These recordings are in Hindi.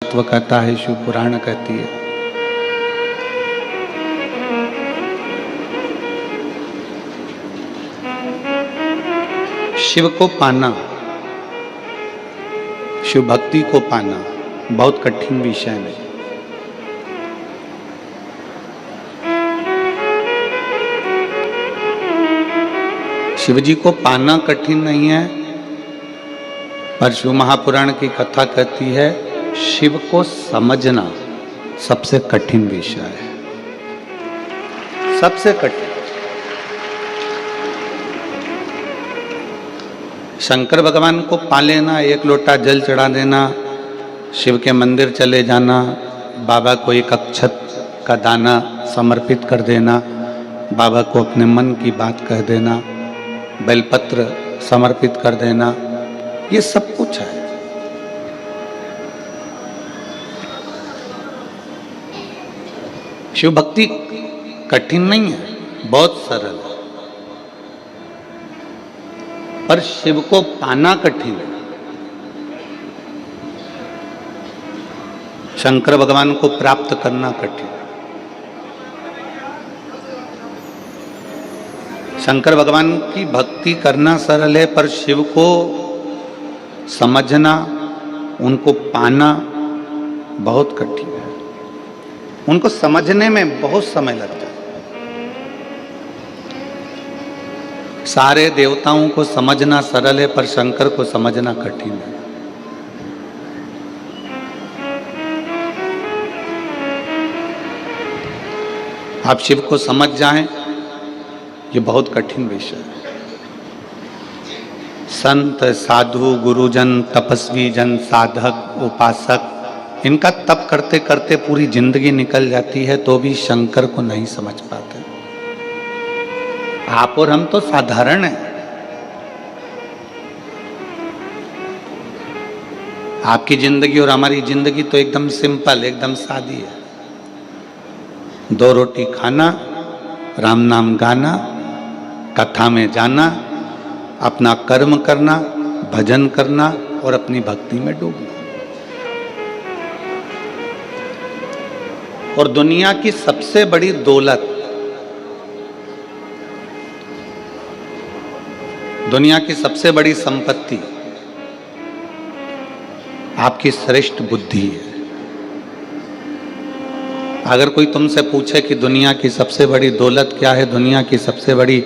तत्व कहता है, शिव पुराण कहती है। शिव को पाना, शिव भक्ति को पाना बहुत कठिन विषय है। शिव जी को पाना कठिन नहीं है, पर शिव महापुराण की कथा कहती है शिव को समझना सबसे कठिन विषय है, सबसे कठिन। शंकर भगवान को पा लेना, एक लोटा जल चढ़ा देना, शिव के मंदिर चले जाना, बाबा को एक अक्षत का दाना समर्पित कर देना, बाबा को अपने मन की बात कह देना, बेलपत्र समर्पित कर देना, ये सब कुछ है। शिव भक्ति कठिन नहीं है, बहुत सरल है, पर शिव को पाना कठिन है। शंकर भगवान को प्राप्त करना कठिन। शंकर भगवान की भक्ति करना सरल है, पर शिव को समझना, उनको पाना बहुत कठिन है। उनको समझने में बहुत समय लगता है। सारे देवताओं को समझना सरल है, पर शंकर को समझना कठिन है। आप शिव को समझ जाएं, ये बहुत कठिन विषय है। संत, साधु, गुरुजन, तपस्वी जन, साधक, उपासक, इनका तप करते करते पूरी जिंदगी निकल जाती है, तो भी शंकर को नहीं समझ पाते। आप और हम तो साधारण हैं। आपकी जिंदगी और हमारी जिंदगी तो एकदम सिंपल, एकदम सादी है। 2 रोटी खाना, राम नाम गाना, कथा में जाना, अपना कर्म करना, भजन करना और अपनी भक्ति में डूबना। और दुनिया की सबसे बड़ी दौलत, दुनिया की सबसे बड़ी संपत्ति आपकी श्रेष्ठ बुद्धि है। अगर कोई तुमसे पूछे कि दुनिया की सबसे बड़ी दौलत क्या है, दुनिया की सबसे बड़ी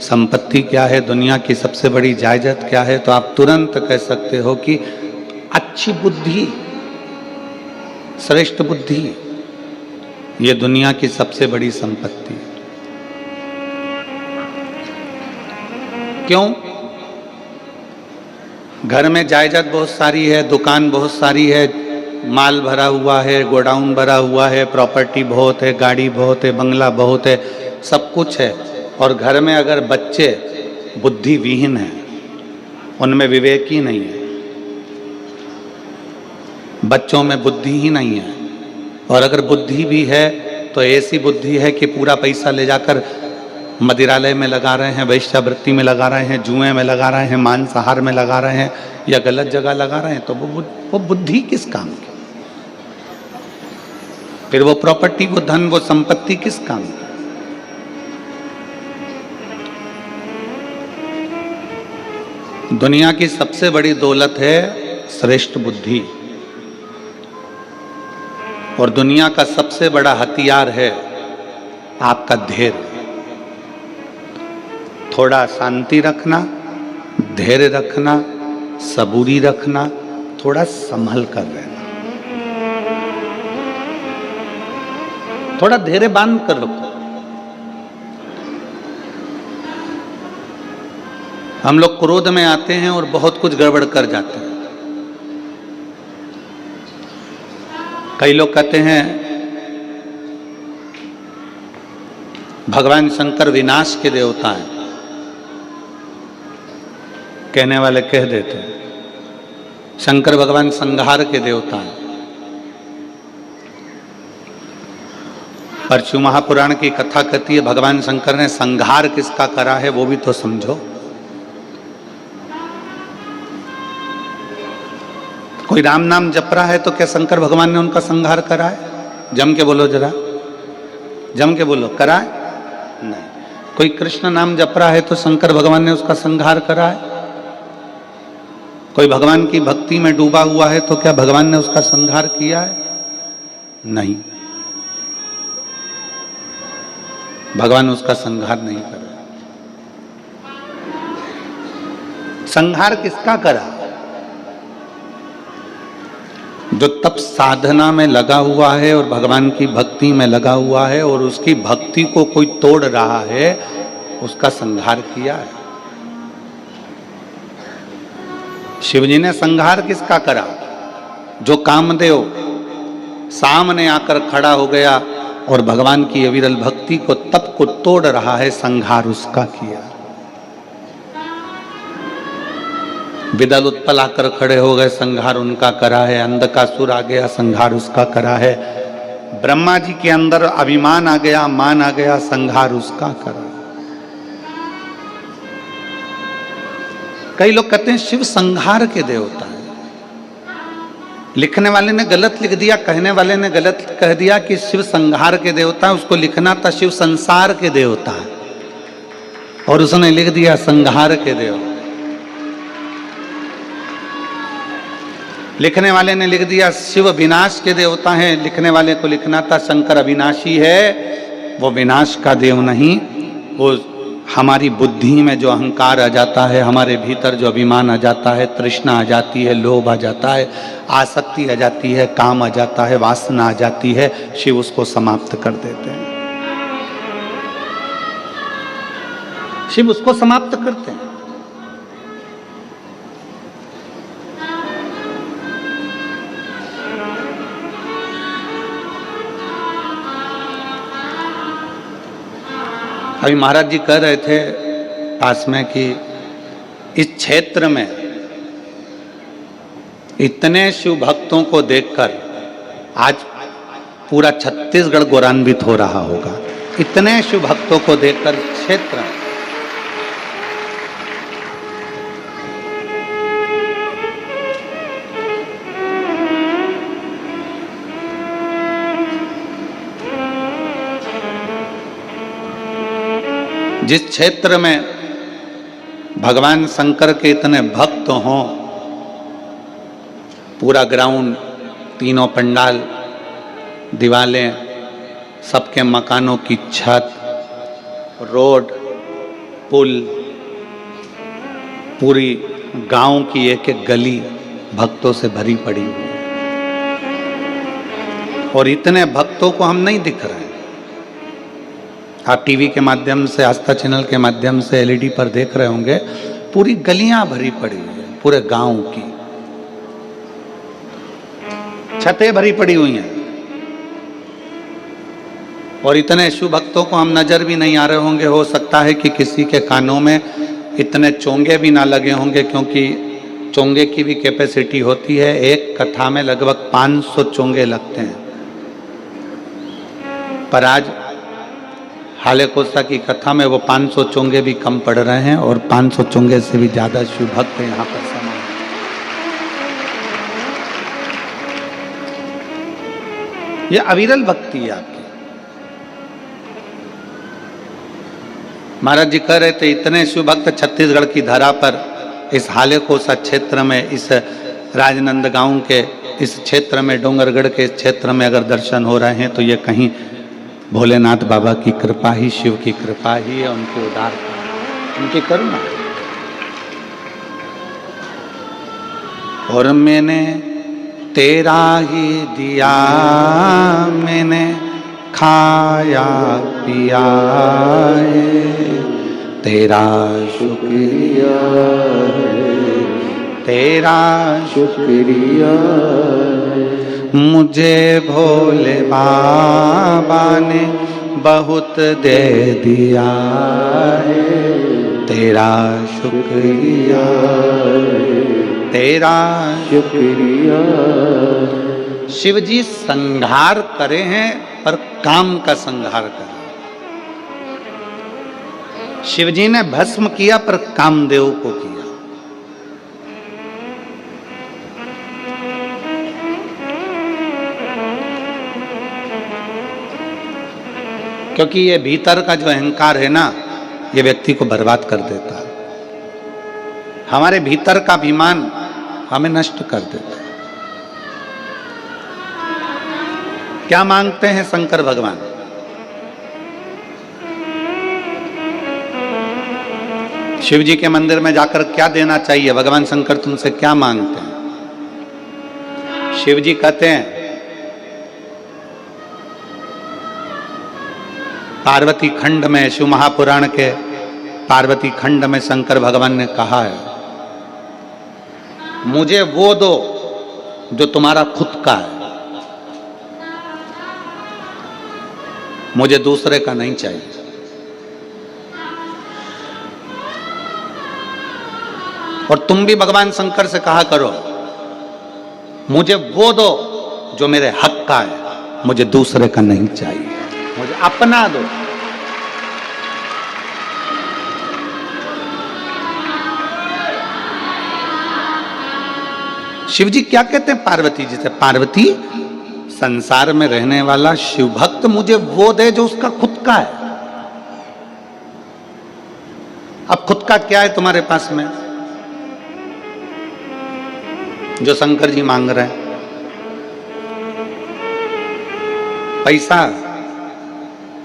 संपत्ति क्या है, दुनिया की सबसे बड़ी जायदाद क्या है, तो आप तुरंत कह सकते हो कि अच्छी बुद्धि, श्रेष्ठ बुद्धि, ये दुनिया की सबसे बड़ी संपत्ति। क्यों? घर में जायदाद बहुत सारी है, दुकान बहुत सारी है, माल भरा हुआ है, गोडाउन भरा हुआ है, प्रॉपर्टी बहुत है, गाड़ी बहुत है, बंगला बहुत है, सब कुछ है। और घर में अगर बच्चे बुद्धि विहीन हैं, उनमें विवेक ही नहीं है, बच्चों में बुद्धि ही नहीं है, और अगर बुद्धि भी है तो ऐसी बुद्धि है कि पूरा पैसा ले जाकर मदिरालय में लगा रहे हैं, वैश्यावृत्ति में लगा रहे हैं, जुए में लगा रहे हैं, मांसाहार में लगा रहे हैं, या गलत जगह लगा रहे हैं, तो वो बुद्धि किस काम की? फिर वो प्रॉपर्टी, वो धन, वो संपत्ति किस काम की? दुनिया की सबसे बड़ी दौलत है श्रेष्ठ बुद्धि, और दुनिया का सबसे बड़ा हथियार है आपका धैर्य। थोड़ा शांति रखना, धैर्य रखना, सबूरी रखना, थोड़ा संभल कर रहना, थोड़ा धैर्य बांध कर रखो। हम लोग क्रोध में आते हैं और बहुत कुछ गड़बड़ कर जाते हैं। कई लोग कहते हैं भगवान शंकर विनाश के देवता हैं, कहने वाले कह देते हैं शंकर भगवान संहार के देवता हैं। पर शिव महापुराण की कथा कहती है भगवान शंकर ने संहार किसका करा है वो भी तो समझो। कोई राम नाम जप रहा है तो क्या शंकर भगवान ने उनका संहार करा है? जम के बोलो जरा, जम के बोलो, करा है? नहीं। कोई कृष्ण नाम जप रहा है तो शंकर भगवान ने उसका संहार करा है? कोई भगवान की भक्ति में डूबा हुआ है तो क्या भगवान ने उसका संहार किया है? नहीं, भगवान उसका संहार नहीं कर रहे। संहार किसका करा? जो तप साधना में लगा हुआ है और भगवान की भक्ति में लगा हुआ है और उसकी भक्ति को कोई तोड़ रहा है, उसका संहार किया है। शिवजी ने संहार किसका करा? जो कामदेव सामने आकर खड़ा हो गया और भगवान की अविरल भक्ति को, तप को तोड़ रहा है, संहार उसका किया। विदल उत्पल आकर खड़े हो गए, संहार उनका करा है। अंधकासुर आ गया, संहार उसका करा है। ब्रह्मा जी के अंदर अभिमान आ गया, मान आ गया, संहार उसका करा। कई लोग कहते हैं शिव संहार के देवता है। लिखने वाले ने गलत लिख दिया, कहने वाले ने गलत कह दिया कि शिव संहार के देवता है। उसको लिखना था शिव संसार के देवता है और उसने लिख दिया संहार के देवता। लिखने वाले ने लिख दिया शिव विनाश के देवता हैं, लिखने वाले को लिखना था शंकर अविनाशी है, वो विनाश का देव नहीं। वो हमारी बुद्धि में जो अहंकार आ जाता है, हमारे भीतर जो अभिमान आ जाता है, तृष्णा आ जाती है, लोभ आ जाता है, आसक्ति आ जाती है, काम आ जाता है, वासना आ जाती है, शिव उसको समाप्त कर देते हैं। शिव उसको समाप्त करते हैं। अभी महाराज जी कह रहे थे पास में कि इस क्षेत्र में इतने शिव भक्तों को देखकर आज पूरा छत्तीसगढ़ गौरवान्वित हो रहा होगा। इतने शिव भक्तों को देखकर क्षेत्र जिस क्षेत्र में भगवान शंकर के इतने भक्त हों, पूरा ग्राउंड, तीनों पंडाल, दीवालें, सबके मकानों की छत, रोड, पुल, पूरी गांव की एक एक गली भक्तों से भरी पड़ी हुई है। और इतने भक्तों को हम नहीं दिख रहे हैं। आप टीवी के माध्यम से, आस्था चैनल के माध्यम से एलईडी पर देख रहे होंगे, पूरी गलियां भरी पड़ी हुई है, पूरे गांव की छतें भरी पड़ी हुई हैं। और इतने शिव भक्तों को हम नजर भी नहीं आ रहे होंगे। हो सकता है कि किसी के कानों में इतने चोंगे भी ना लगे होंगे, क्योंकि चोंगे की भी कैपेसिटी होती है। एक कथा में लगभग 500 चोंगे लगते हैं। पर आज हाले कोसा की कथा में वो 500 चोंगे भी कम पड़ रहे हैं और 500 चोंगे से भी ज्यादा शिव भक्त यहाँ पर समा है। ये अविरल भक्ति है आपकी। महाराज जी कह रहे थे इतने शिव भक्त छत्तीसगढ़ की धरा पर, इस हाले कोसा क्षेत्र में, इस राजनांदगांव के इस क्षेत्र में, डोंगरगढ़ के इस क्षेत्र में अगर दर्शन हो रहे हैं तो ये कहीं भोलेनाथ बाबा की कृपा ही, शिव की कृपा ही है, उनकी उदारता, उनकी करुणा। और मैंने तेरा ही दिया, मैंने खाया पिया है, तेरा शुक्रिया है, तेरा शुक्रिया है। मुझे भोले बाबा ने बहुत दे दिया है, तेरा शुक्रिया, तेरा शुक्रिया। शिव जी संहार करे हैं पर काम का संहार करे। शिव जी ने भस्म किया पर कामदेव को किया। क्योंकि ये भीतर का जो अहंकार है ना, ये व्यक्ति को बर्बाद कर देता है। हमारे भीतर का अभिमान हमें नष्ट कर देता है। क्या मांगते हैं शंकर भगवान? शिव जी के मंदिर में जाकर क्या देना चाहिए? भगवान शंकर तुमसे क्या मांगते हैं? शिव जी कहते हैं, पार्वती खंड में, शिव महापुराण के पार्वती खंड में शंकर भगवान ने कहा है, मुझे वो दो जो तुम्हारा खुद का है, मुझे दूसरे का नहीं चाहिए। और तुम भी भगवान शंकर से कहा करो, मुझे वो दो जो मेरे हक का है, मुझे दूसरे का नहीं चाहिए, मुझे अपना दो। शिव जी क्या कहते हैं पार्वती जी से? पार्वती, संसार में रहने वाला शिव भक्त मुझे वो दे जो उसका खुद का है। अब खुद का क्या है तुम्हारे पास में जो शंकर जी मांग रहे हैं? पैसा,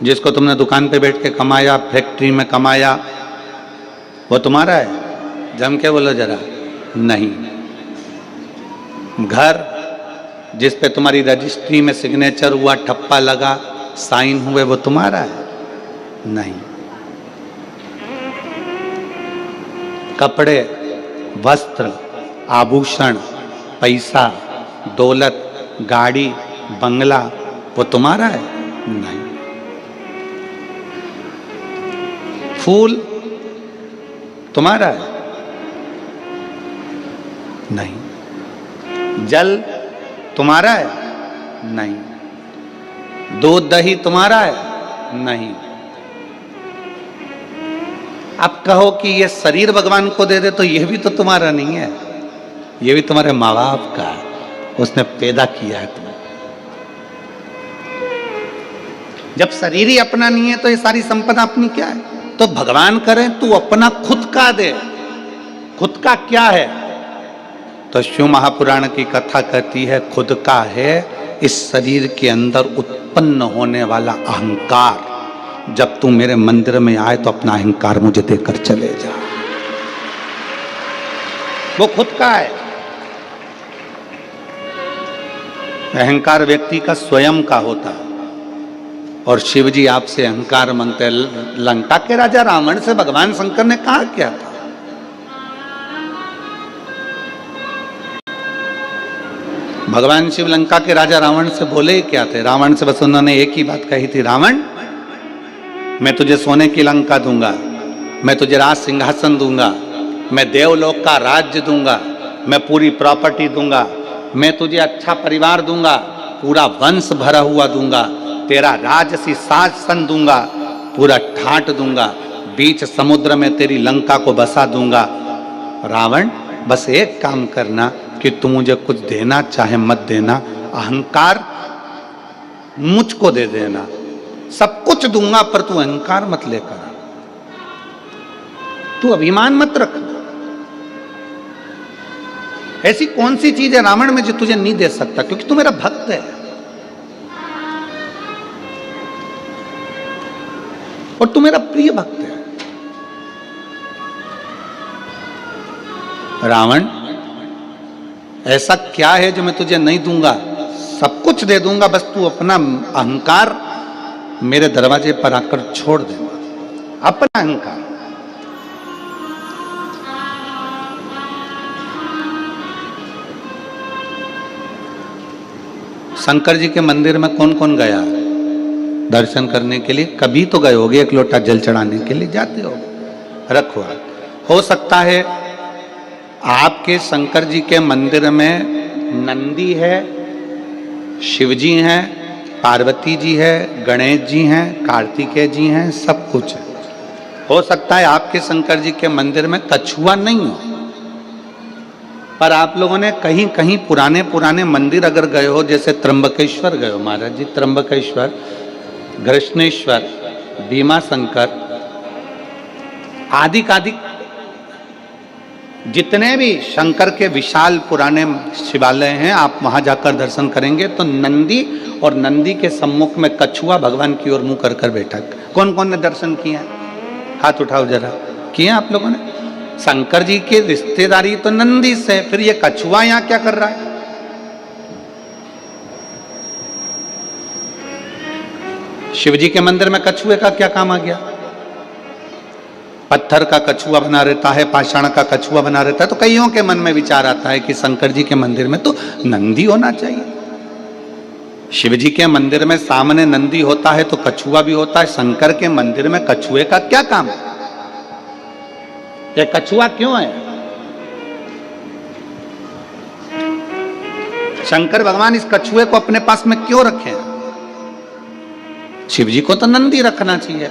जिसको तुमने दुकान पे बैठ के कमाया, फैक्ट्री में कमाया, वो तुम्हारा है? जम के बोलो जरा। नहीं। घर, जिस पे तुम्हारी रजिस्ट्री में सिग्नेचर हुआ, ठप्पा लगा, साइन हुए, वो तुम्हारा है? नहीं। कपड़े, वस्त्र, आभूषण, पैसा, दौलत, गाड़ी, बंगला, वो तुम्हारा है? नहीं। फूल तुम्हारा है? नहीं। जल तुम्हारा है? नहीं। दूध दही तुम्हारा है? नहीं। अब कहो कि ये शरीर भगवान को दे दे, तो यह भी तो तुम्हारा नहीं है, ये भी तुम्हारे माँ बाप का है, उसने पैदा किया है तुम्हें। जब शरीर ही अपना नहीं है तो ये सारी संपदा अपनी क्या है? तो भगवान करें तू अपना खुद का दे। खुद का क्या है? तो शिव महापुराण की कथा कहती है, खुद का है इस शरीर के अंदर उत्पन्न होने वाला अहंकार। जब तू मेरे मंदिर में आए तो अपना अहंकार मुझे देकर चले जा। वो खुद का है। अहंकार व्यक्ति का स्वयं का होता है। और शिव जी आपसे अहंकार मांगते हैं। लंका के राजा रावण से भगवान शंकर ने कहा क्या था? भगवान शिव लंका के राजा रावण से बोले ही क्या थे? रावण से बस उन्होंने एक ही बात कही थी, रावण मैं तुझे सोने की लंका दूंगा, मैं तुझे राज सिंहासन दूंगा, मैं देवलोक का राज्य दूंगा, मैं पूरी प्रॉपर्टी दूंगा, मैं तुझे अच्छा परिवार दूंगा, पूरा वंश भरा हुआ दूंगा, तेरा राजसी शासन दूंगा, पूरा ठाट दूंगा, बीच समुद्र में तेरी लंका को बसा दूंगा। रावण बस एक काम करना कि तू मुझे कुछ देना चाहे मत देना, अहंकार मुझको दे देना, सब कुछ दूंगा, पर तू अहंकार मत लेकर, तू अभिमान मत रख। ऐसी कौन सी चीज है रावण में जो तुझे नहीं दे सकता? क्योंकि तू मेरा भक्त है और तू मेरा प्रिय भक्त है। रावण ऐसा क्या है जो मैं तुझे नहीं दूंगा? सब कुछ दे दूंगा, बस तू अपना अहंकार मेरे दरवाजे पर आकर छोड़ देना, अपना अहंकार। शंकर जी के मंदिर में कौन कौन गया दर्शन करने के लिए? कभी तो गए होगे, एक लोटा जल चढ़ाने के लिए जाते हो। रखो, हो सकता है आपके शंकर जी के मंदिर में नंदी है, शिव जी हैं, पार्वती जी है, गणेश जी हैं, कार्तिकेय जी हैं, सब कुछ है। हो सकता है आपके शंकर जी के मंदिर में कछुआ नहीं हो, पर आप लोगों ने कहीं कहीं पुराने पुराने मंदिर अगर गए हो, जैसे त्र्यंबकेश्वर गए हो, महाराज जी त्र्यंबकेश्वर, कृष्णेश्वर, भीमा शंकर आदिकादिक जितने भी शंकर के विशाल पुराने शिवालय हैं, आप वहां जाकर दर्शन करेंगे तो नंदी और नंदी के सम्मुख में कछुआ भगवान की ओर मुंह कर कर बैठा। कौन कौन ने दर्शन किए हैं? हाथ उठाओ जरा। किए आप लोगों ने? शंकर जी की रिश्तेदारी तो नंदी से, फिर ये कछुआ यहां क्या कर रहा है? शिव जी के मंदिर में कछुए का क्या काम आ गया? पत्थर का कछुआ बना रहता है, पाषाण का कछुआ बना रहता है, तो कईयों के मन में विचार आता है कि शंकर जी के मंदिर में तो नंदी होना चाहिए। शिव जी के मंदिर में सामने नंदी होता है तो कछुआ भी होता है, शंकर के मंदिर में कछुए का क्या काम है? ये कछुआ क्यों है? शंकर भगवान इस कछुए को अपने पास में क्यों रखे हैं? शिव जी को तो नंदी रखना चाहिए,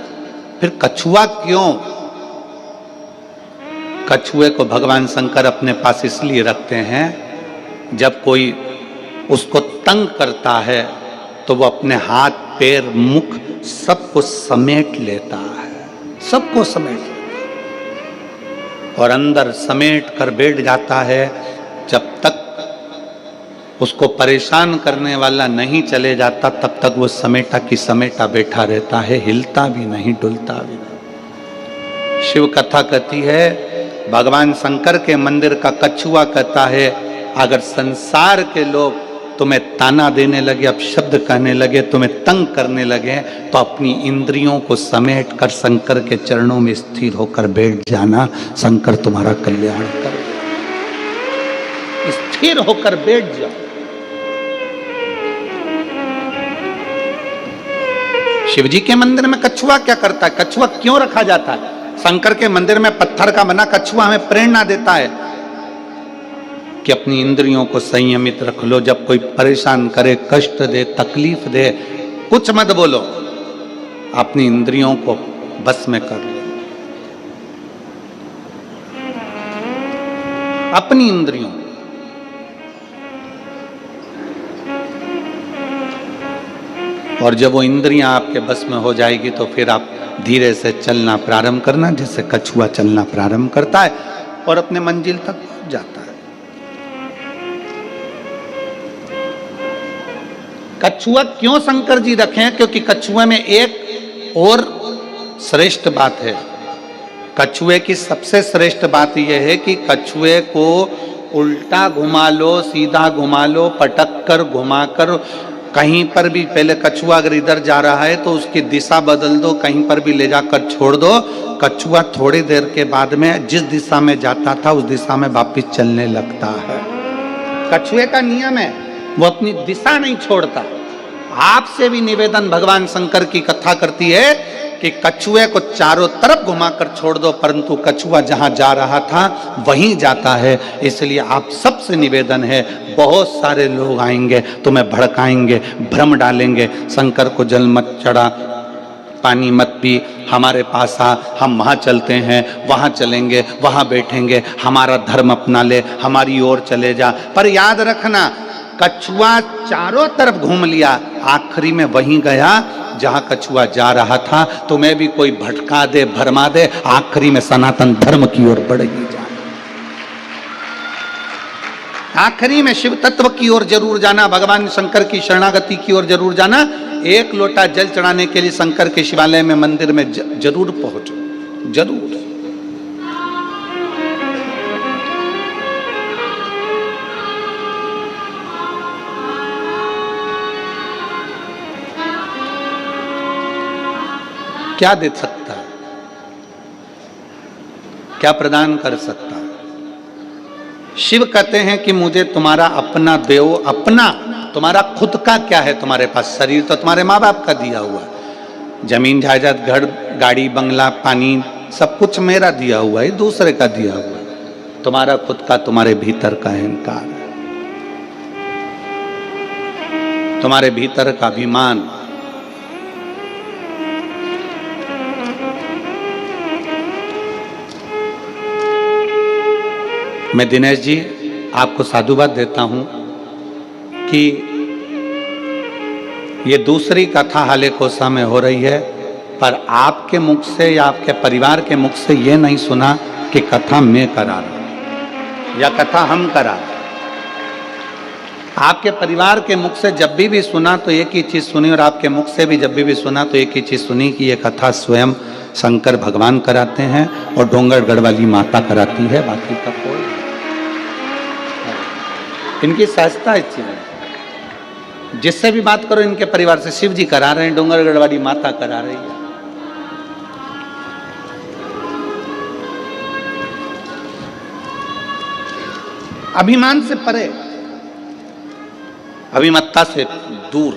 फिर कछुआ क्यों? कछुए को भगवान शंकर अपने पास इसलिए रखते हैं, जब कोई उसको तंग करता है तो वो अपने हाथ पैर मुख सबको समेट लेता है, सबको समेट लेता है और अंदर समेट कर बैठ जाता है। जब तक उसको परेशान करने वाला नहीं चले जाता तब तक वो समेटा की समेटा बैठा रहता है, हिलता भी नहीं, डुलता भी नहीं। शिव कथा कहती है, भगवान शंकर के मंदिर का कछुआ कहता है, अगर संसार के लोग तुम्हें ताना देने लगे, अपशब्द कहने लगे, तुम्हें तंग करने लगे, तो अपनी इंद्रियों को समेट कर शंकर के चरणों में स्थिर होकर बैठ जाना, शंकर तुम्हारा कल्याण कर। स्थिर होकर बैठ जाओ। शिव जी के मंदिर में कछुआ क्या करता है? कछुआ क्यों रखा जाता है? शंकर के मंदिर में पत्थर का बना कछुआ हमें प्रेरणा देता है कि अपनी इंद्रियों को संयमित रख लो। जब कोई परेशान करे, कष्ट दे, तकलीफ दे, कुछ मत बोलो, अपनी इंद्रियों को बस में कर लो। अपनी इंद्रियों, और जब वो इंद्रियां आपके बस में हो जाएगी तो फिर आप धीरे से चलना प्रारंभ करना, जैसे कछुआ चलना प्रारंभ करता है और अपने मंजिल तक पहुंच जाता है। कछुआ क्यों शंकर जी रखें? क्योंकि कछुए में एक और श्रेष्ठ बात है। कछुए की सबसे श्रेष्ठ बात यह है कि कछुए को उल्टा घुमा लो, सीधा घुमा लो, पटक कर, घुमाकर, कहीं पर भी, पहले कछुआ अगर इधर जा रहा है तो उसकी दिशा बदल दो, कहीं पर भी ले जाकर छोड़ दो, कछुआ थोड़ी देर के बाद में जिस दिशा में जाता था उस दिशा में वापिस चलने लगता है। कछुए का नियम है, वो अपनी दिशा नहीं छोड़ता। आपसे भी निवेदन भगवान शंकर की कथा करती है कि कछुए को चारों तरफ घुमाकर छोड़ दो, परंतु कछुआ जहां जा रहा था वहीं जाता है। इसलिए आप सबसे निवेदन है, बहुत सारे लोग आएंगे, तुम्हें भड़काएंगे, भ्रम डालेंगे, शंकर को जल मत चढ़ा, पानी मत पी, हमारे पास आ, हम वहाँ चलते हैं, वहाँ चलेंगे, वहाँ बैठेंगे, हमारा धर्म अपना ले, हमारी ओर चले जा। पर याद रखना, कछुआ चारों तरफ घूम लिया, आखिरी में वहीं गया जहां कछुआ जा रहा था। तुम्हें भी कोई भटका दे, भरमा दे, आखिरी में सनातन धर्म की ओर बढ़ेगी जाना। आखिरी में शिव तत्व की ओर जरूर जाना, भगवान शंकर की शरणागति की ओर जरूर जाना। एक लोटा जल चढ़ाने के लिए शंकर के शिवालय में, मंदिर में जरूर पहुंचो, जरूर। क्या दे सकता है? क्या प्रदान कर सकता है? शिव कहते हैं कि मुझे तुम्हारा अपना दो, अपना, तुम्हारा खुद का क्या है तुम्हारे पास? शरीर तो तुम्हारे माँ बाप का दिया हुआ, जमीन जायदाद, घर, गाड़ी, बंगला, पानी, सब कुछ मेरा दिया हुआ है, दूसरे का दिया हुआ है। तुम्हारा खुद का, तुम्हारे भीतर का अहंकार है, तुम्हारे भीतर का अभिमान। मैं दिनेश जी आपको साधुवाद देता हूं कि ये दूसरी कथा हाले कोसा में हो रही है, पर आपके मुख से या आपके परिवार के मुख से ये नहीं सुना कि कथा मैं करा रहा हूं या कथा हम करा रहे। आपके परिवार के मुख से जब भी सुना तो एक ही चीज सुनी, और आपके मुख से भी जब भी सुना तो एक ही चीज सुनी कि ये कथा स्वयं शंकर भगवान कराते हैं और डोंगरगढ़ वाली माता कराती है, बाकी का कोई। इनकी सहजता इस चीज में, जिससे भी बात करो इनके परिवार से, शिव जी करा रहे हैं, डोंगरगढ़ वाली माता करा रही है। अभिमान से परे, अभिमत्ता से दूर।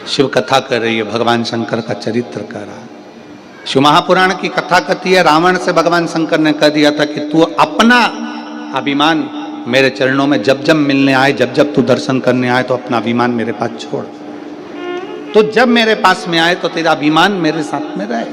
शिव कथा कर रही है, भगवान शंकर का चरित्र कर रहा है। शिव महापुराण की कथा कहती है, रावण से भगवान शंकर ने कह दिया था कि तू अपना अभिमान मेरे चरणों में जब जब मिलने आए, जब जब तू दर्शन करने आए, तो अपना अभिमान मेरे पास छोड़। तो जब मेरे पास में आए तो तेरा अभिमान मेरे साथ में रहे।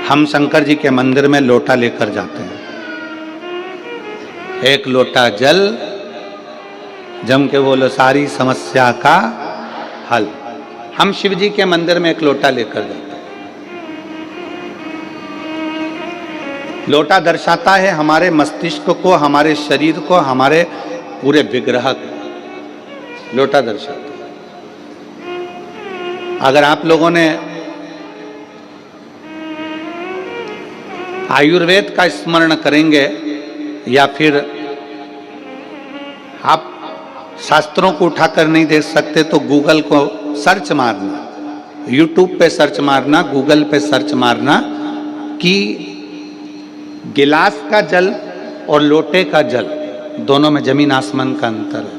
हम शंकर जी के मंदिर में लोटा लेकर जाते हैं, एक लोटा जल, जम के बोलो सारी समस्या का हल। हम शिव जी के मंदिर में एक लोटा लेकर जाते हैं। लोटा दर्शाता है हमारे मस्तिष्क को, हमारे शरीर को, हमारे पूरे विग्रह को लोटा दर्शाता है। अगर आप लोगों ने आयुर्वेद का स्मरण करेंगे या फिर आप शास्त्रों को उठाकर नहीं देख सकते तो गूगल को सर्च मारना, यूट्यूब पे सर्च मारना, गूगल पे सर्च मारना कि गिलास का जल और लोटे का जल दोनों में जमीन आसमान का अंतर है।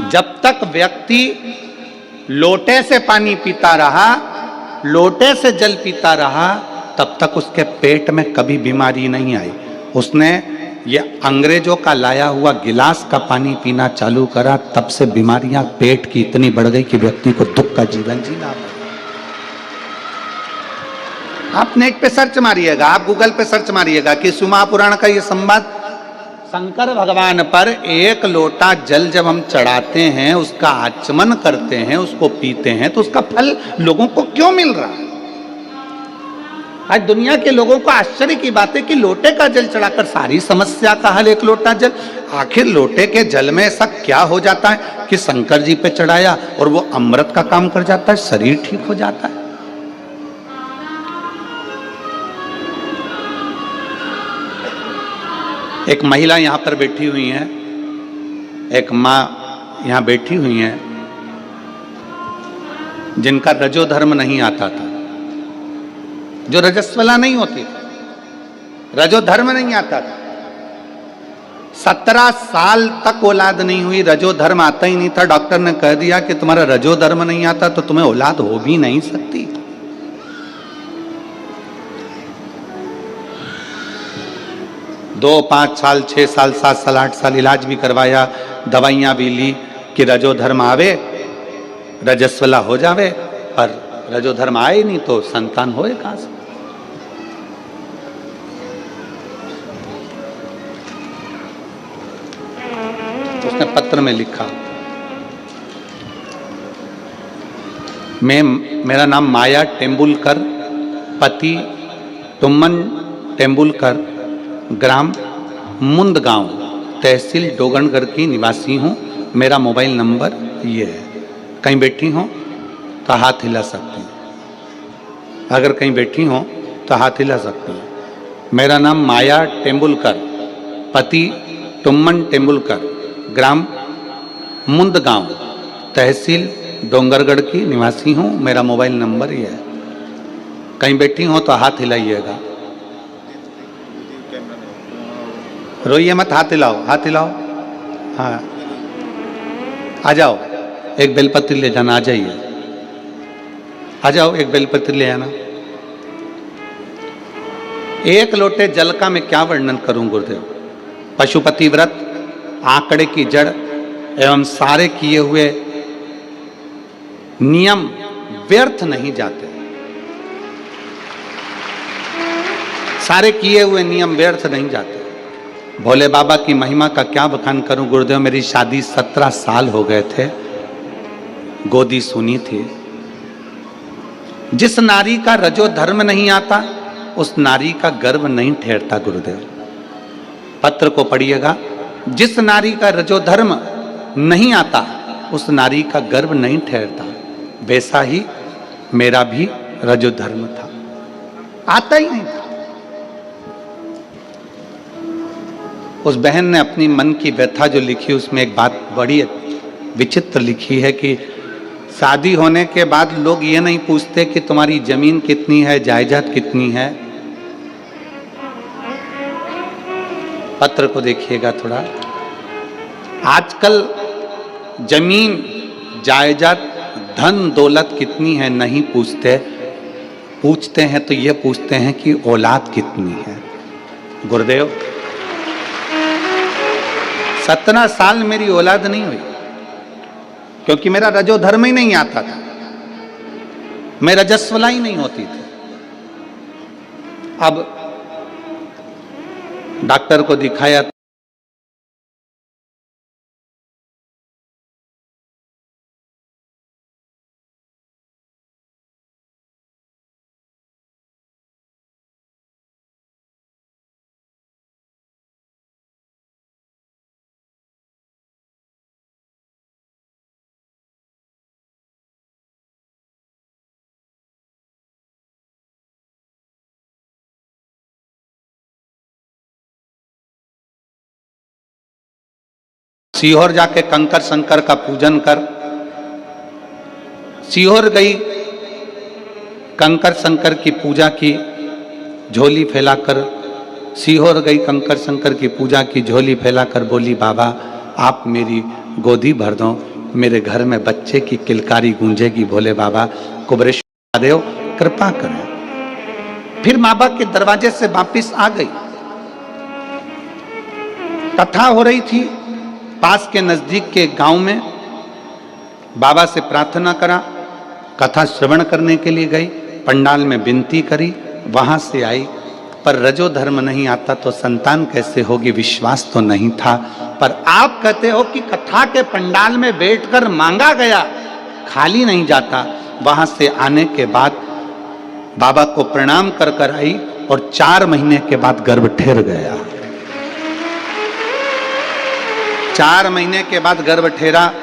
जब तक व्यक्ति लोटे से पानी पीता रहा, लोटे से जल पीता रहा, तब तक उसके पेट में कभी बीमारी नहीं आई। उसने ये अंग्रेजों का लाया हुआ गिलास का पानी पीना चालू करा, तब से बीमारियां पेट की इतनी बढ़ गई कि व्यक्ति को दुख का जीवन जीना पड़ा। आप नेट पे सर्च मारिएगा, आप गूगल पे सर्च मारिएगा कि शिव महापुराण का ये संवाद, शंकर भगवान पर एक लोटा जल जब हम चढ़ाते हैं, उसका आचमन करते हैं, उसको पीते हैं, तो उसका फल लोगों को क्यों मिल रहा है। आज दुनिया के लोगों को आश्चर्य की बात है कि लोटे का जल चढ़ाकर सारी समस्या का हल, एक लोटा जल। आखिर लोटे के जल में ऐसा क्या हो जाता है कि शंकर जी पे चढ़ाया और वो अमृत का काम कर जाता है, शरीर ठीक हो जाता है। एक महिला यहां पर बैठी हुई है, एक मां यहां बैठी हुई है, जिनका रजोधर्म नहीं आता था, जो रजस्वला नहीं होती थी, रजोधर्म नहीं आता था। 17 साल तक औलाद नहीं हुई, रजोधर्म आता ही नहीं था। डॉक्टर ने कह दिया कि तुम्हारा रजोधर्म नहीं आता तो तुम्हें औलाद हो भी नहीं सकती। दो 5 साल 6 साल 7 साल 8 साल इलाज भी करवाया, दवाइयां भी ली कि रजोधर्म आवे, रजस्वला हो जावे, पर रजोधर्म आए नहीं तो संतान होए कहां से। उसने पत्र में लिखा, मेरा नाम माया टेम्बुलकर, पति टुम्मन टेम्बुलकर, ग्राम मुंदगांव, तहसील डोंगरगढ़ की निवासी हूँ। मेरा मोबाइल नंबर ये है। कहीं बैठी हो तो हाथ हिला सकती हैं, अगर कहीं बैठी हो तो हाथ हिला सकती हैं। मेरा नाम माया टेम्बुलकर, पति टुम्मन टेम्बुलकर, ग्राम मुंदगांव, तहसील डोंगरगढ़ की निवासी हूँ। मेरा मोबाइल नंबर ये है। कहीं बैठी हो तो हाथ हिलाइएगा, रोइए मत, हाथ हिलाओ, हाथ हिलाओ। हाँ, आ जाओ, एक बेलपत्र ले जाना, आ जाइए, आ जाओ, एक बेलपत्र ले आना। एक लोटे जल का मैं क्या वर्णन करूं गुरुदेव। पशुपति व्रत, आंकड़े की जड़ एवं सारे किए हुए नियम व्यर्थ नहीं जाते। सारे किए हुए नियम व्यर्थ नहीं जाते। भोले बाबा की महिमा का क्या बखान करूं गुरुदेव। मेरी शादी 17 साल हो गए थे, गोदी सुनी थी। जिस नारी का रजो धर्म नहीं आता उस नारी का गर्भ नहीं ठहरता गुरुदेव। पत्र को पढ़िएगा। जिस नारी का रजो धर्म नहीं आता उस नारी का गर्भ नहीं ठहरता। वैसा ही मेरा भी रजो धर्म था, आता ही नहीं था। उस बहन ने अपनी मन की व्यथा जो लिखी उसमें एक बात बड़ी विचित्र लिखी है कि शादी होने के बाद लोग ये नहीं पूछते कि तुम्हारी जमीन कितनी है, जायदाद कितनी है। पत्र को देखिएगा थोड़ा। आजकल जमीन, जायदाद, धन दौलत कितनी है नहीं पूछते। पूछते हैं तो ये पूछते हैं कि औलाद कितनी है। गुरुदेव 17 साल मेरी औलाद नहीं हुई क्योंकि मेरा रजो धर्म ही नहीं आता था, मैं रजस्वला ही नहीं होती थी। अब डॉक्टर को दिखाया, सीहोर जाके कंकर शंकर का पूजन कर। सीहोर गई, कंकर शंकर की पूजा की, झोली फैलाकर। सीहोर गई, कंकर शंकर की पूजा की, झोली फैलाकर बोली बाबा आप मेरी गोदी भर दो, मेरे घर में बच्चे की किलकारी गूंजेगी। भोले बाबा कुबरेश्वर महादेव कृपा करें। फिर माँ बाप के दरवाजे से वापिस आ गई। कथा हो रही थी पास के नजदीक के गांव में। बाबा से प्रार्थना करा, कथा श्रवण करने के लिए गई, पंडाल में विनती करी, वहां से आई। पर रजो धर्म नहीं आता तो संतान कैसे होगी, विश्वास तो नहीं था। पर आप कहते हो कि कथा के पंडाल में बैठकर मांगा गया, खाली नहीं जाता। वहां से आने के बाद बाबा को प्रणाम कर कर आई और 4 महीने के बाद गर्भ ठहर गया। 4 महीने के बाद गर्भ ठहरा।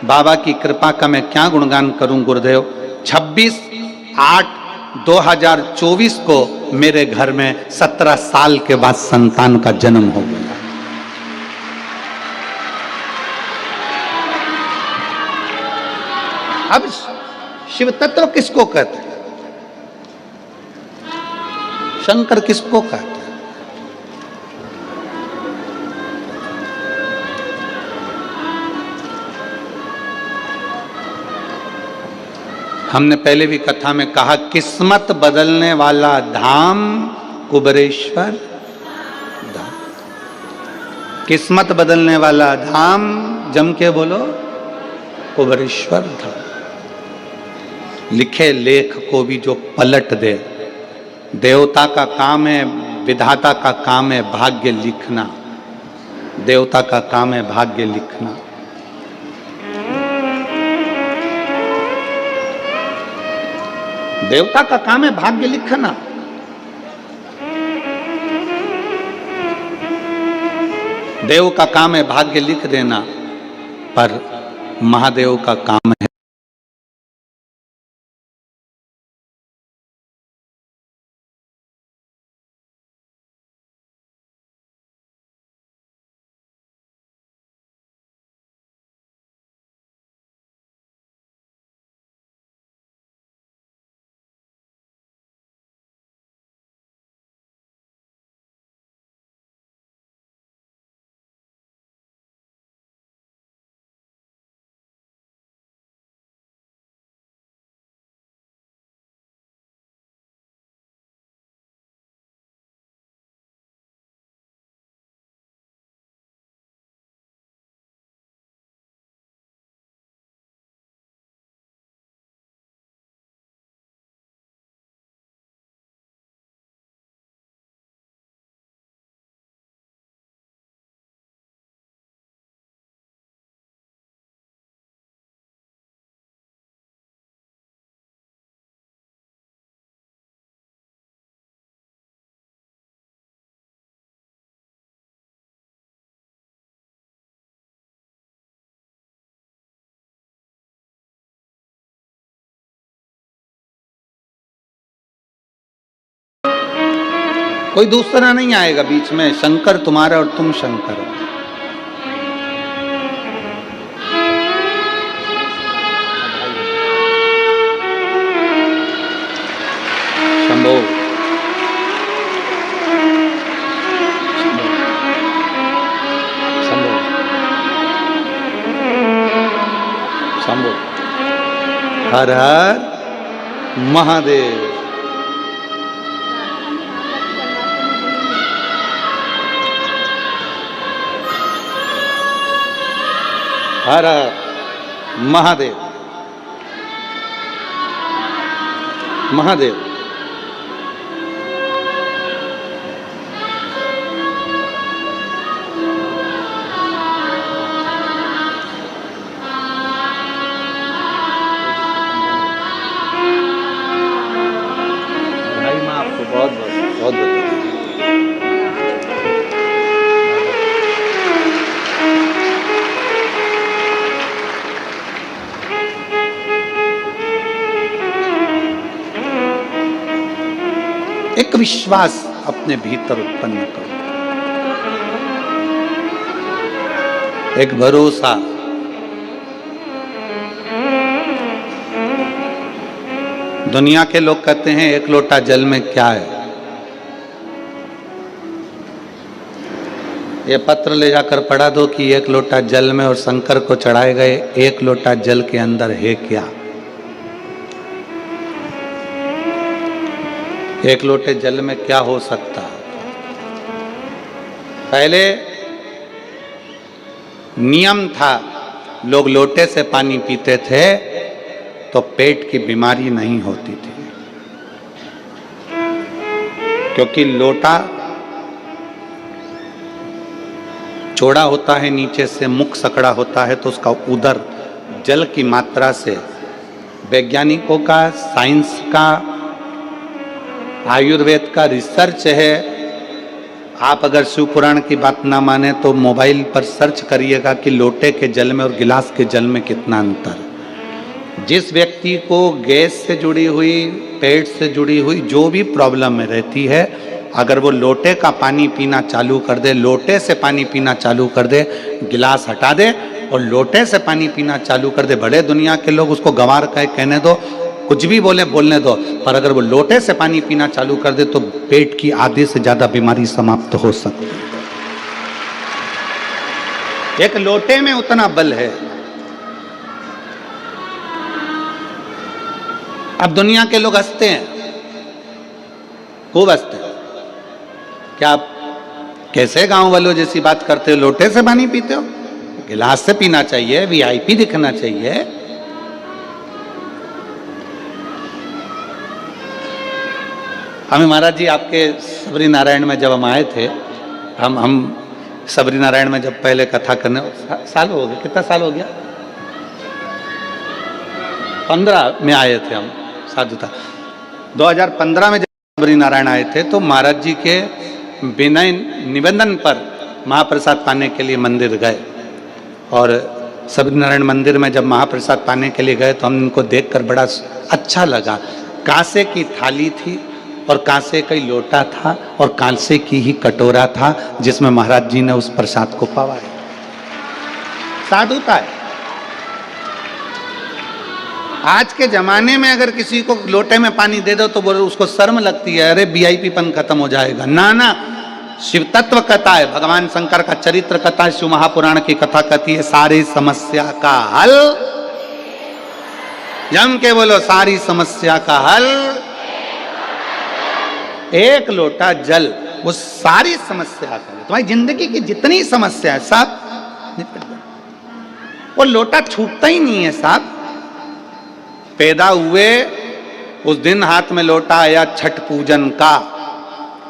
बाबा की कृपा का मैं क्या गुणगान करूं गुरुदेव। 26/8/2024 को मेरे घर में 17 साल के बाद संतान का जन्म हो गया। अब शिव तत्व किसको कहते हैं, शंकर किसको कहते हैं। हमने पहले भी कथा में कहा किस्मत बदलने वाला धाम कुबरेश्वर धाम। किस्मत बदलने वाला धाम जम के बोलो कुबरेश्वर धाम। लिखे लेख को भी जो पलट दे, देवता का काम है, विधाता का काम है भाग्य लिखना। देवता का काम है भाग्य लिखना। देवता का काम है भाग्य लिखना। देव का काम है भाग्य लिख देना, पर महादेव का काम है कोई दूसरा नहीं आएगा बीच में, शंकर तुम्हारा और तुम शंकर हो। शंभो शंभो शंभो, हर हर महादेव। हर हर महादेव महादेव। भाई मैं आपको बहुत बहुत बहुत बहुत एक विश्वास अपने भीतर उत्पन्न करो, एक भरोसा। दुनिया के लोग कहते हैं एक लोटा जल में क्या है। ये पत्र ले जाकर पढ़ा दो कि एक लोटा जल में और शंकर को चढ़ाए गए एक लोटा जल के अंदर है क्या। एक लोटे जल में क्या हो सकता है। पहले नियम था, लोग लोटे से पानी पीते थे तो पेट की बीमारी नहीं होती थी, क्योंकि लोटा चौड़ा होता है, नीचे से मुख सकड़ा होता है, तो उसका उदर जल की मात्रा से, वैज्ञानिकों का, साइंस का, आयुर्वेद का रिसर्च है। आप अगर शिव पुराण की बात ना माने तो मोबाइल पर सर्च करिएगा कि लोटे के जल में और गिलास के जल में कितना अंतर। जिस व्यक्ति को गैस से जुड़ी हुई, पेट से जुड़ी हुई जो भी प्रॉब्लम में रहती है, अगर वो लोटे का पानी पीना चालू कर दे, लोटे से पानी पीना चालू कर दे, गिलास हटा दे और लोटे से पानी पीना चालू कर दे, बड़े दुनिया के लोग उसको गंवार कहे, कहने दो, कुछ भी बोले बोलने दो, पर अगर वो लोटे से पानी पीना चालू कर दे तो पेट की आधे से ज्यादा बीमारी समाप्त हो सकती है। एक लोटे में उतना बल है। अब दुनिया के लोग हंसते हैं, खूब हंसते हैं। क्या आप कैसे गांव वालों जैसी बात करते हो, लोटे से पानी पीते हो? गिलास से पीना चाहिए, वीआईपी दिखना चाहिए। हमें महाराज जी आपके सबरी नारायण में जब हम आए थे, हम सबरी नारायण में जब पहले कथा करने, साल हो गया, कितना साल हो गया, 15 में आए थे हम साधुता। 2015 में जब सबरी नारायण आए थे तो महाराज जी के विनय निवेदन पर महाप्रसाद पाने के लिए मंदिर गए, और सबरी नारायण मंदिर में जब महाप्रसाद पाने के लिए गए तो हम इनको देखकर बड़ा अच्छा लगा। कांसे की थाली थी और कांसे का ही लोटा था और कांसे की ही कटोरा था जिसमें महाराज जी ने उस प्रसाद को पवाया। साधुता है। आज के जमाने में अगर किसी को लोटे में पानी दे दो तो बोले उसको शर्म लगती है, अरे वीआईपी पन खत्म हो जाएगा। ना ना, शिव तत्व कथा है, भगवान शंकर का चरित्र कथा है, शिव महापुराण की कथा कहती है सारी समस्या का हल। जम के बोलो, सारी समस्या का हल एक लोटा जल। वो सारी समस्या का, तुम्हारी जिंदगी की जितनी समस्या है सब निपट जाए। वो लोटा छूटता ही नहीं है साहब। पैदा हुए उस दिन हाथ में लोटा आया छठ पूजन का,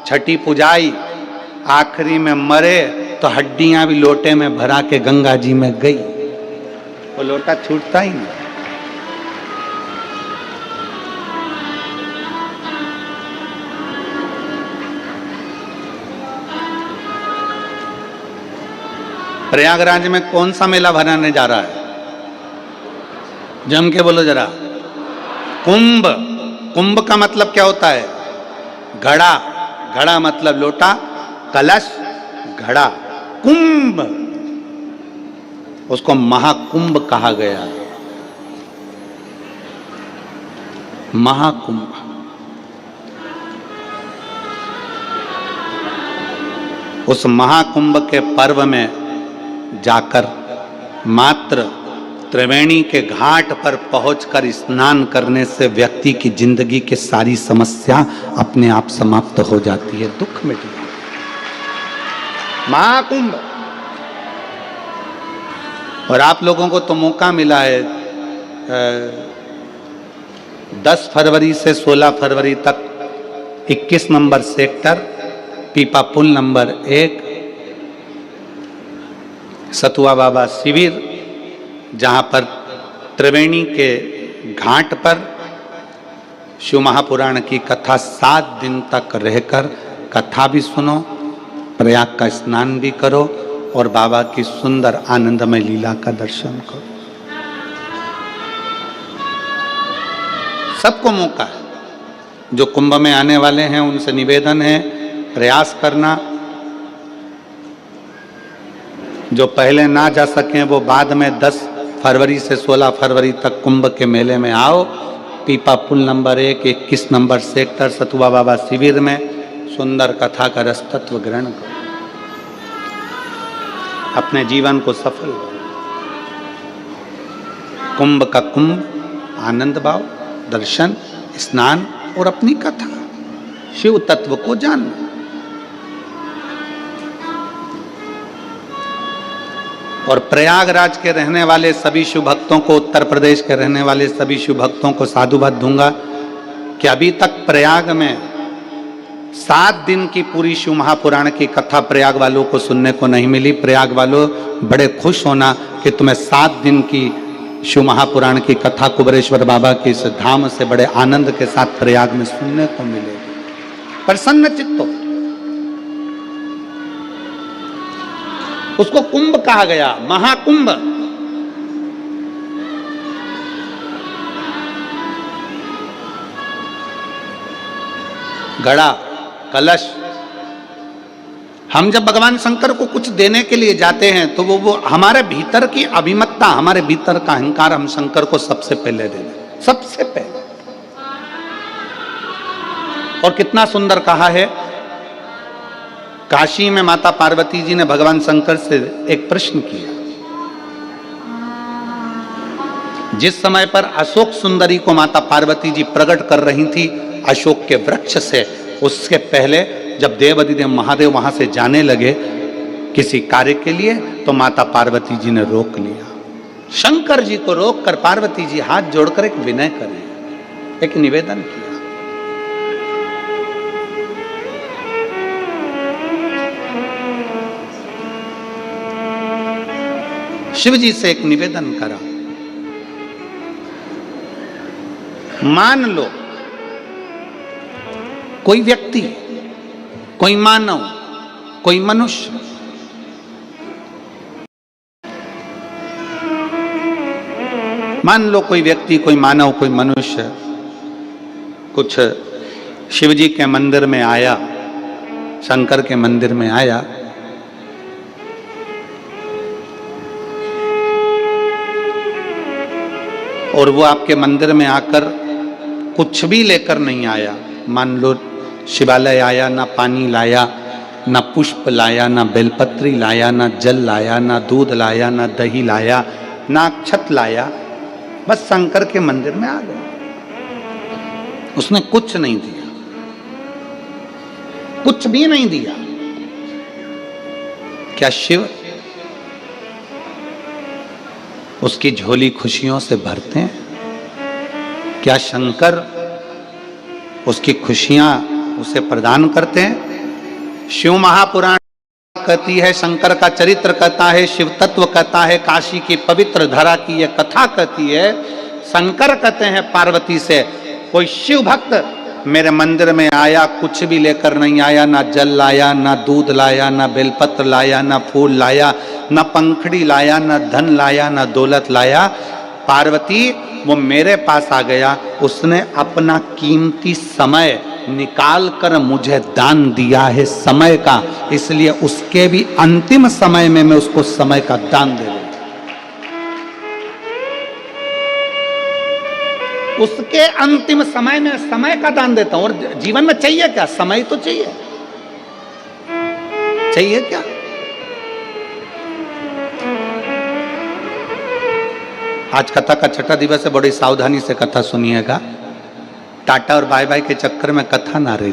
छठी पुजाई, आखिरी में मरे तो हड्डियां भी लोटे में भरा के गंगा जी में गई। वो लोटा छूटता ही नहीं। प्रयागराज में कौन सा मेला भराने जा रहा है? जम के बोलो जरा। कुंभ। कुंभ का मतलब क्या होता है? घड़ा। घड़ा मतलब लोटा, कलश घड़ा, कुंभ उसको महाकुंभ कहा गया। महाकुंभ उस महाकुंभ के पर्व में जाकर मात्र त्रिवेणी के घाट पर पहुंचकर स्नान करने से व्यक्ति की जिंदगी की सारी समस्या अपने आप समाप्त हो जाती है, दुख मिट जाता है। महाकुंभ। और आप लोगों को तो मौका मिला है 10 फरवरी से 16 फरवरी तक 21 नंबर सेक्टर, पीपा पुल नंबर 1, सतुआ बाबा शिविर, जहाँ पर त्रिवेणी के घाट पर शिव महापुराण की कथा 7 दिन तक रहकर कथा भी सुनो, प्रयाग का स्नान भी करो और बाबा की सुंदर आनंदमय लीला का दर्शन करो। सबको मौका है। जो कुंभ में आने वाले हैं उनसे निवेदन है प्रयास करना। जो पहले ना जा सकें वो बाद में 10 फरवरी से 16 फरवरी तक कुंभ के मेले में आओ। पीपा पुल नंबर 1, 21 नंबर सेक्टर, सतुआ बाबा शिविर में सुंदर कथा का रस तत्व ग्रहण करो, अपने जीवन को सफल करो। कुंभ का कुंभ आनंद भाव, दर्शन, स्नान और अपनी कथा, शिव तत्व को जानना। और प्रयागराज के रहने वाले सभी शिव भक्तों को, उत्तर प्रदेश के रहने वाले सभी शिव भक्तों को साधुवाद दूंगा कि अभी तक प्रयाग में 7 दिन की पूरी शिव महापुराण की कथा प्रयाग वालों को सुनने को नहीं मिली। प्रयाग वालों बड़े खुश होना कि तुम्हें 7 दिन की शिव महापुराण की कथा कुबेरेश्वर बाबा के इस धाम से बड़े आनंद के साथ प्रयाग में सुनने को मिलेगी। प्रसन्न चित्तो। उसको कुंभ कहा गया, महाकुंभ। घड़ा, कलश। हम जब भगवान शंकर को कुछ देने के लिए जाते हैं तो वो हमारे भीतर की अभिमत्ता, हमारे भीतर का अहंकार हम शंकर को सबसे पहले दे दें, सबसे पहले। और कितना सुंदर कहा है, काशी में माता पार्वती जी ने भगवान शंकर से एक प्रश्न किया। जिस समय पर अशोक सुंदरी को माता पार्वती जी प्रकट कर रही थी अशोक के वृक्ष से, उसके पहले जब देवाधिदेव महादेव वहां से जाने लगे किसी कार्य के लिए तो माता पार्वती जी ने रोक लिया। शंकर जी को रोककर पार्वती जी हाथ जोड़कर एक विनय करें, एक निवेदन किया। शिव जी से एक निवेदन करा, मान लो कोई व्यक्ति, कोई मानव, कोई मनुष्य मान लो कोई व्यक्ति, कोई मानव, कोई मनुष्य कुछ शिव जी के मंदिर में आया, शंकर के मंदिर में आया, और वो आपके मंदिर में आकर कुछ भी लेकर नहीं आया। मान लो शिवालय आया, ना पानी लाया, ना पुष्प लाया, ना बेलपत्री लाया, ना जल लाया, ना दूध लाया, ना दही लाया, ना अक्षत लाया, बस शंकर के मंदिर में आ गया। उसने कुछ नहीं दिया, कुछ भी नहीं दिया। क्या शिव उसकी झोली खुशियों से भरते हैं? क्या शंकर उसकी खुशियां उसे प्रदान करते हैं? शिव महापुराण कहती है, शंकर का चरित्र कहता है, शिव तत्व कहता है, काशी की पवित्र धरा की यह कथा कहती है। शंकर कहते हैं पार्वती से, कोई शिव भक्त मेरे मंदिर में आया, कुछ भी लेकर नहीं आया, ना जल लाया, ना दूध लाया, ना बेलपत्र लाया, ना फूल लाया, ना पंखड़ी लाया, ना धन लाया, ना दौलत लाया। पार्वती वो मेरे पास आ गया, उसने अपना कीमती समय निकाल कर मुझे दान दिया है समय का, इसलिए उसके भी अंतिम समय में मैं उसको समय का दान दे दूं। उसके अंतिम समय में समय का दान देता हूं। और जीवन में चाहिए क्या? समय तो चाहिए। चाहिए क्या? आज कथा का छठा दिवस है, बड़ी सावधानी से कथा सुनिएगा। टाटा और बाय बाय के चक्कर में कथा ना रही।